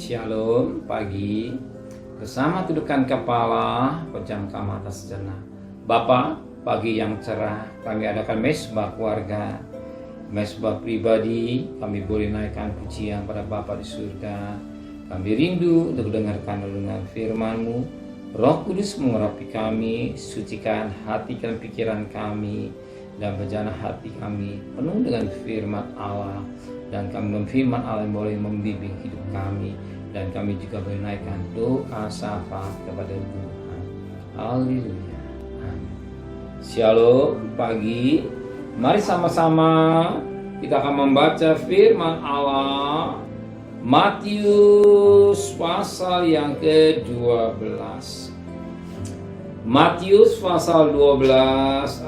Shalom pagi. Bersama tundukkan kepala, pejamkan mata sejenak. Bapa, pagi yang cerah, kami adakan mesbah keluarga, mesbah pribadi. Kami boleh naikkan pujian pada Bapa di surga. Kami rindu untuk mendengarkan renungan firman-Mu. Roh Kudus mengurapi kami, sucikan hati dan pikiran kami, dan bejana hati kami penuh dengan firman Allah. Dan kami firman Allah yang boleh membimbing hidup kami, dan kami juga boleh naikkan doa syafaat kepada Tuhan. Haleluya. Amin. Shalom pagi. Mari sama-sama kita akan membaca firman Allah Matius pasal yang ke-12. Matius pasal 12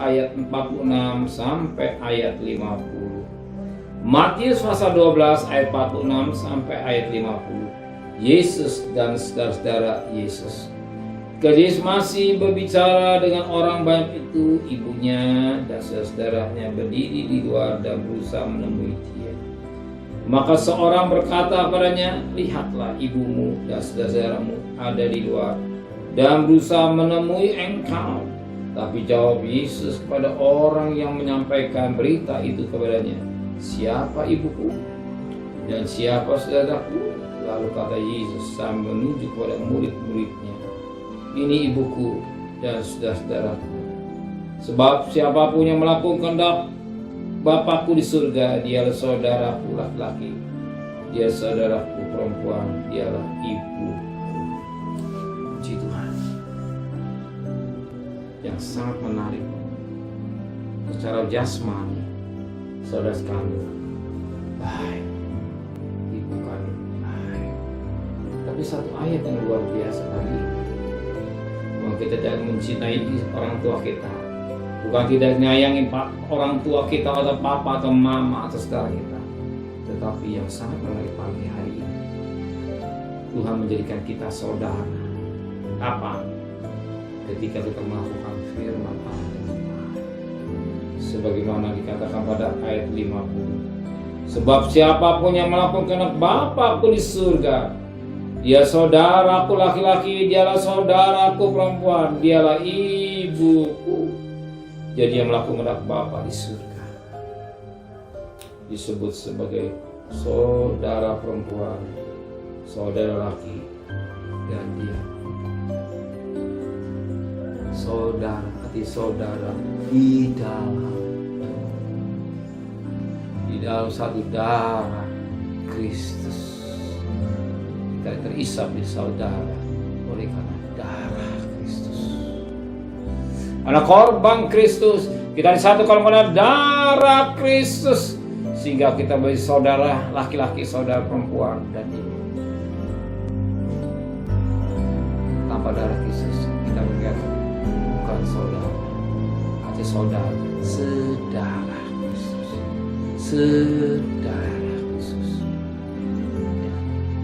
ayat 46 sampai ayat 50. Matius pasal 12 ayat 46 sampai ayat 50. Yesus dan saudara-saudara Yesus. Yesus masih berbicara dengan orang banyak itu, ibunya dan saudara-saudaranya berdiri di luar dan berusaha menemui dia. Maka seorang berkata padanya, "Lihatlah, ibumu dan saudara-saudaramu ada di luar dan berusaha menemui engkau." Tapi jawab Yesus kepada orang yang menyampaikan berita itu kepadanya, "Siapa ibuku dan siapa saudaraku?" Lalu kata Yesus sambil menunjuk kepada murid-muridnya, "Ini ibuku dan saudara-saudaraku. Sebab siapapun yang melakukan kehendak Bapakku di surga, dialah saudaraku laki-laki, dia saudaraku perempuan, dialah ibu." Puji Tuhan. Yang sangat menarik, secara jasmani saudara sekalian baik, ibu kami baik. Tapi satu ayat yang luar biasa tadi, bahwa kita jangan mencintai orang tua kita, bukan tidak menyayangin orang tua kita atau papa atau mama atau saudara kita, tetapi yang sangat menarik pagi hari ini, Tuhan menjadikan kita saudara. Apa? Ketika kita melakukan firman Allah, sebagaimana dikatakan pada ayat 50. Sebab siapapun yang melakukan kehendak Bapakku di surga, dia saudaraku laki-laki, dialah saudaraku perempuan, dialah ibuku. Jadi yang melakukan kehendak Bapa di surga disebut sebagai saudara perempuan, saudara laki, dan dia saudara, arti saudara di dalam satu darah Kristus. Kita terisap di saudara oleh karena darah Kristus. Anak korban Kristus, kita disatukan oleh darah Kristus, sehingga kita menjadi saudara laki-laki, saudara perempuan, dan ibu. Tanpa darah Kristus kita bukan saudara, hanya saudara, saudara Kristus, saudara Kristus,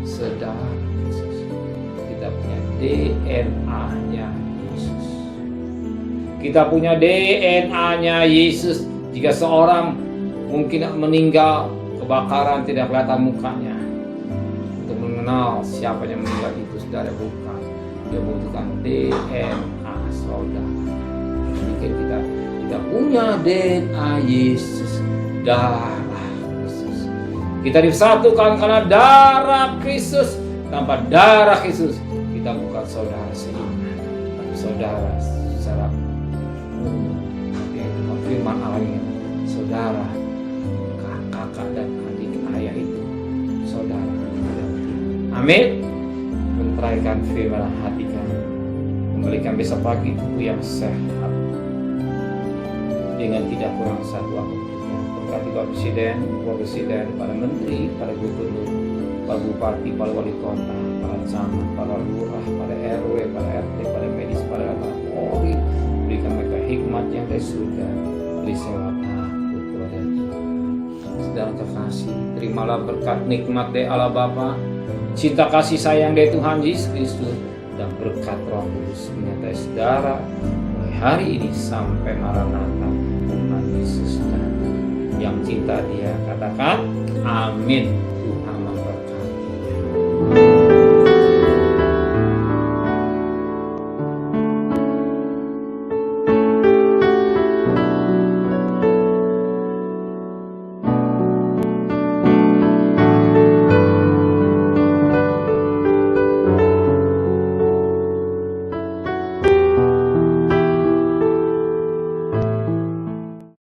saudara Kristus. Kita punya DNA-nya Yesus. Kita punya DNA-nya Yesus. Jika seorang mungkin meninggal kebakaran tidak kelihatan mukanya, untuk mengenal siapa yang meninggal itu saudara bukan. Dia membutuhkan DNA saudara. Mungkin kita punya DNA Yesus, darah Kristus. Kita disatukan karena darah Kristus. Tanpa darah Kristus kita bukan saudara seiman, tapi saudara secara firman Allah ini, saudara kakak dan adik ayah itu saudara. Amin. Menteraikan firman hati kami, memberikan besok pagi tubuh yang sehat dengan tidak kurang satu apapun. Berkati Bapak Presiden, para menteri, para gubernur, para bupati, para wali kota, para camat, para lurah, para RW, para RT, para medis, para Polri. Berikan mereka hikmat yang dari surga, beri sewa takut kepada Tuhan. Saudara kekasih, terimalah berkat nikmat dari Allah Bapa, cinta kasih sayang dari Tuhan Yesus Kristus, dan berkat Roh Kudus menyertai saudara mulai hari ini sampai Maranatha Tuhan Yesus datang. Yang cinta Dia katakan amin.